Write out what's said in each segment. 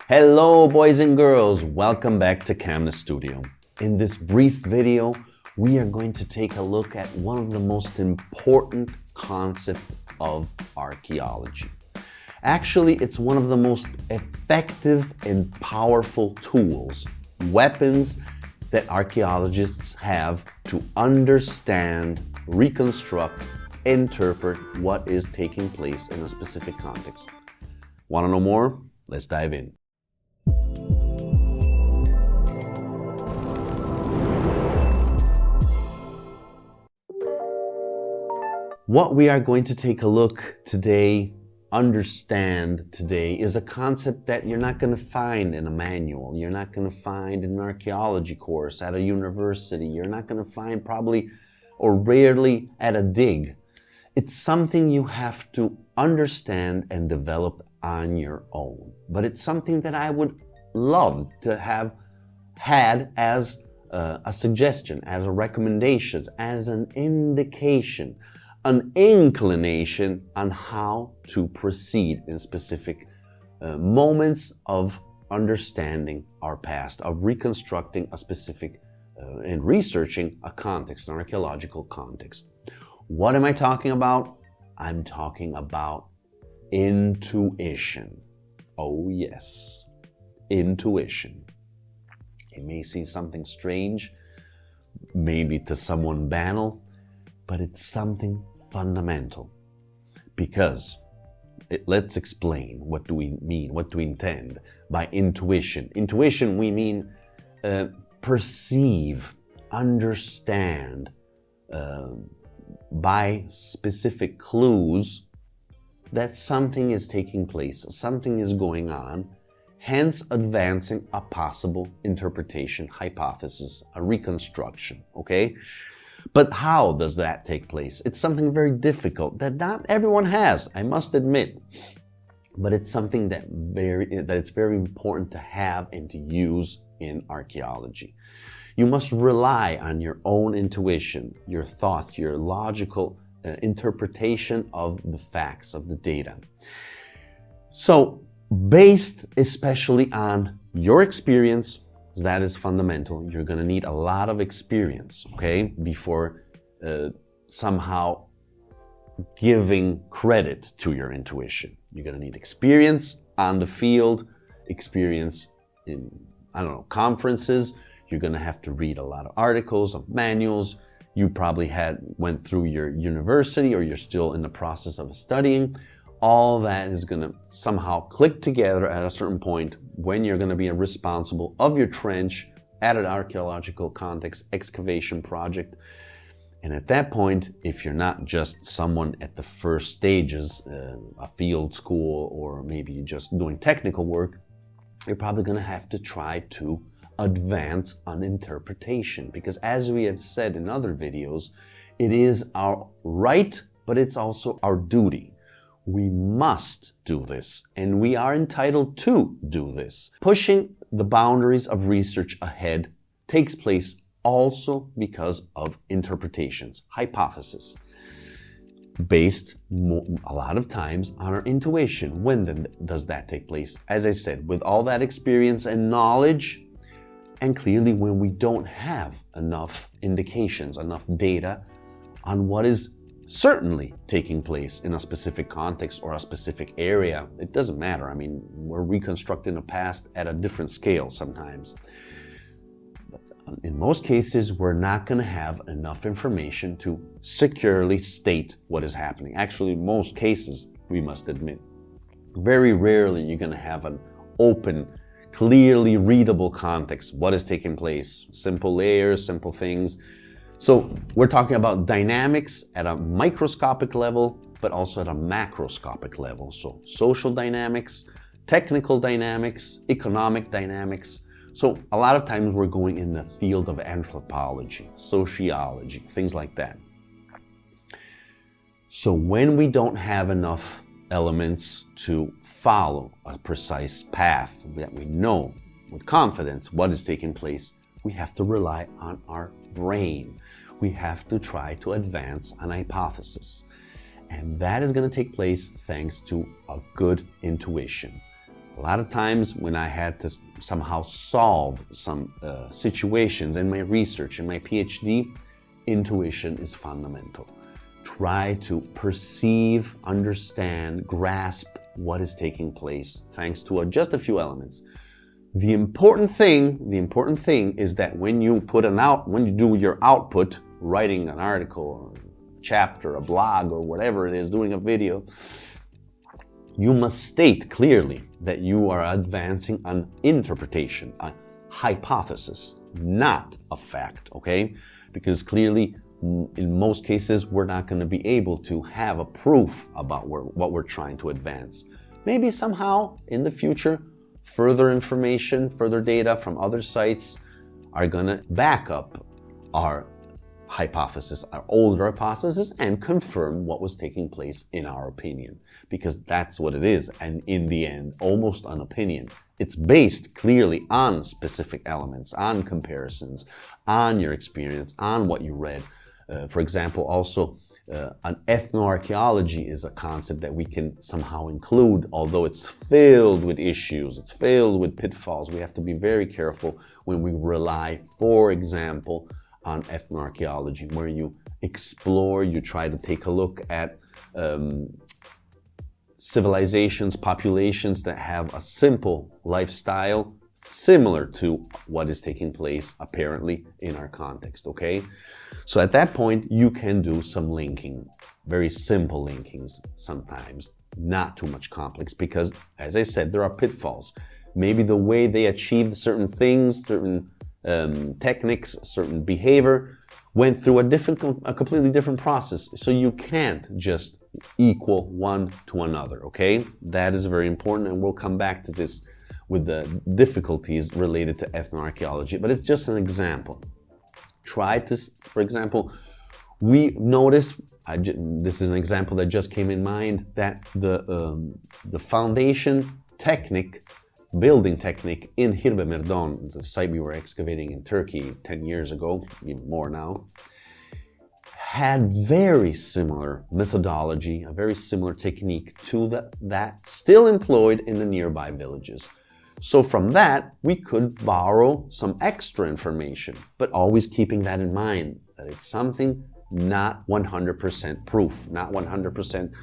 Hello boys and girls, welcome back to CAMNES Studio. In this brief video, we are going to take a look at one of the most important concepts of archaeology. Actually, it's one of the most effective and powerful tools, weapons that archaeologists have to understand, reconstruct, interpret what is taking place in a specific context. Want to know more? Let's dive in. What we are going to take a look today, understand today, is a concept that you're not going to find in a manual. You're not going to find in an archaeology course at a university. You're not going to find probably or rarely at a dig. It's something you have to understand and develop on your own. But it's something that I would love to have had as a suggestion, as a recommendation, as an indication, an inclination on how to proceed in specific moments of understanding our past, of reconstructing a specific and researching a context, an archaeological context. What am I talking about? I'm talking about intuition. Oh yes, intuition. It may seem something strange, maybe to someone banal, but it's something fundamental. Because let's explain, what do we mean, what do we intend by intuition? Intuition, we mean perceive, understand, by specific clues that something is taking place, something is going on, hence advancing a possible interpretation, hypothesis, a reconstruction, okay? But how does that take place? It's something very difficult that not everyone has, I must admit. But it's something that it's very important to have and to use in archaeology. You must rely on your own intuition, your thought, your logical interpretation of the facts, of the data. So, based especially on your experience, that is fundamental. You're going to need a lot of experience, okay, before somehow giving credit to your intuition. You're going to need experience on the field, experience in, conferences. You're going to have to read a lot of articles, of manuals. You probably went through your university, or you're still in the process of studying. All that is going to somehow click together at a certain point when you're going to be responsible of your trench at an archaeological context excavation project. And at that point, if you're not just someone at the first stages, a field school, or maybe you're just doing technical work, you're probably going to have to try to advance on interpretation. Because as we have said in other videos, it is our right, but it's also our duty. We must do this, and we are entitled to do this. Pushing the boundaries of research ahead takes place also because of interpretations, hypotheses, based a lot of times on our intuition. When then does that take place? As I said, with all that experience and knowledge, and clearly when we don't have enough indications, enough data on what is certainly taking place in a specific context or a specific area. It doesn't matter. I mean, we're reconstructing the past at a different scale sometimes. But in most cases, we're not going to have enough information to securely state what is happening. Actually, in most cases, we must admit, very rarely you're going to have an open, clearly readable context. What is taking place? Simple layers, simple things. So we're talking about dynamics at a microscopic level, but also at a macroscopic level. So social dynamics, technical dynamics, economic dynamics. So a lot of times we're going in the field of anthropology, sociology, things like that. So when we don't have enough elements to follow a precise path that we know with confidence what is taking place, we have to rely on our brain. We have to try to advance an hypothesis. And that is going to take place thanks to a good intuition. A lot of times when I had to somehow solve some situations in my research, in my PhD, intuition is fundamental. Try to perceive, understand, grasp what is taking place thanks to just a few elements. The important thing is that when you do your output, writing an article or a chapter, a blog or whatever it is, doing a video, you must state clearly that you are advancing an interpretation, a hypothesis, not a fact, okay? Because clearly, in most cases, we're not going to be able to have a proof about what we're trying to advance. Maybe somehow in the future, further information, further data from other sites are going to back up our hypothesis, our older hypothesis, and confirm what was taking place in our opinion. Because that's what it is, and in the end, almost an opinion. It's based clearly on specific elements, on comparisons, on your experience, on what you read. For example, also, an ethnoarchaeology is a concept that we can somehow include, although it's filled with issues, it's filled with pitfalls. We have to be very careful when we rely, for example, on ethnoarchaeology, where you explore, you try to take a look at civilizations, populations that have a simple lifestyle similar to what is taking place apparently in our context, okay? So at that point, you can do some linking, very simple linkings sometimes, not too much complex, because as I said, there are pitfalls. Maybe the way they achieved certain things, certain techniques, certain behavior, went through a completely different process. So you can't just equal one to another, okay? That is very important, and we'll come back to this with the difficulties related to ethnoarchaeology, but it's just an example. Try to, for example, we noticed, this is an example that just came in mind, that the foundation technique, building technique in Hirbe Merdon, the site we were excavating in Turkey 10 years ago, even more now, had very similar methodology, a very similar technique to that still employed in the nearby villages. So from that, we could borrow some extra information, but always keeping that in mind, that it's something not 100% proof, not 100%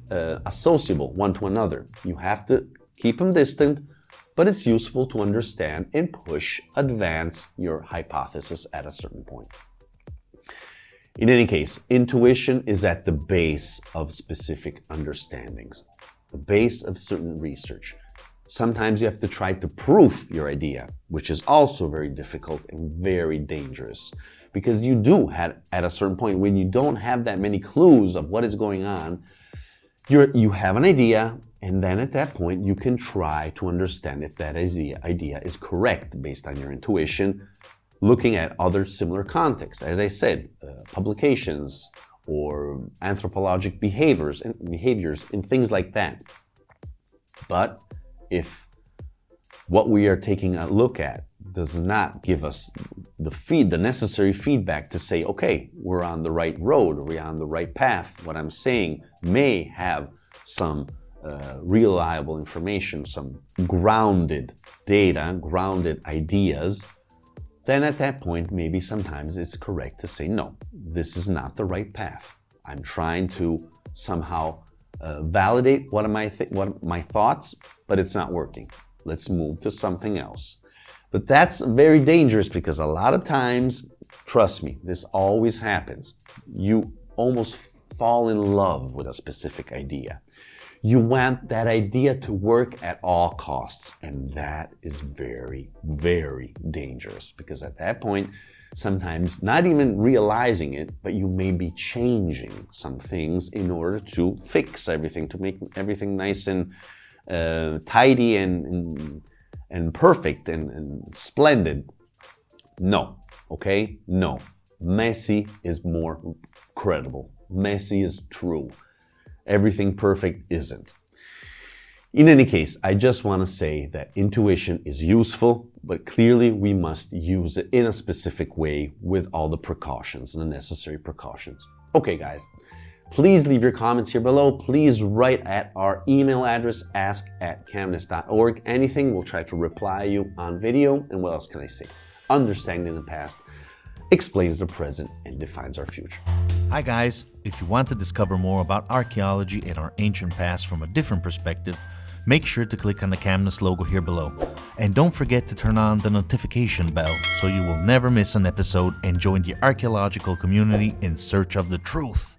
associable one to another. You have to keep them distant, but it's useful to understand and advance your hypothesis at a certain point. In any case, intuition is at the base of specific understandings, the base of certain research. Sometimes you have to try to prove your idea, which is also very difficult and very dangerous. Because you do, at a certain point, when you don't have that many clues of what is going on, you have an idea, and then at that point, you can try to understand if that idea is correct based on your intuition, looking at other similar contexts. As I said, publications or anthropologic behaviors and things like that. But if what we are taking a look at does not give us the necessary feedback to say, okay, we're on the right road, or we're on the right path, what I'm saying may have some reliable information, some grounded data, grounded ideas, then at that point, maybe sometimes it's correct to say, no, this is not the right path. I'm trying to somehow validate what my thoughts, but it's not working. Let's move to something else. But that's very dangerous because a lot of times, trust me, this always happens. You almost fall in love with a specific idea. You want that idea to work at all costs, and that is very, very dangerous because at that point, sometimes not even realizing it, but you may be changing some things in order to fix everything, to make everything nice and tidy and perfect and splendid. No, okay? No. Messy is more credible. Messy is true. Everything perfect isn't. In any case, I just want to say that intuition is useful, but clearly we must use it in a specific way with all the precautions and the necessary precautions. Okay, guys, Please leave your comments here below. Please write at our email address, ask@camnes.org. Anything, we'll try to reply you on video. And what else can I say? Understanding the past explains the present and defines our future. Hi guys, if you want to discover more about archaeology and our ancient past from a different perspective, make sure to click on the CAMNES logo here below. And don't forget to turn on the notification bell so you will never miss an episode and join the archaeological community in search of the truth.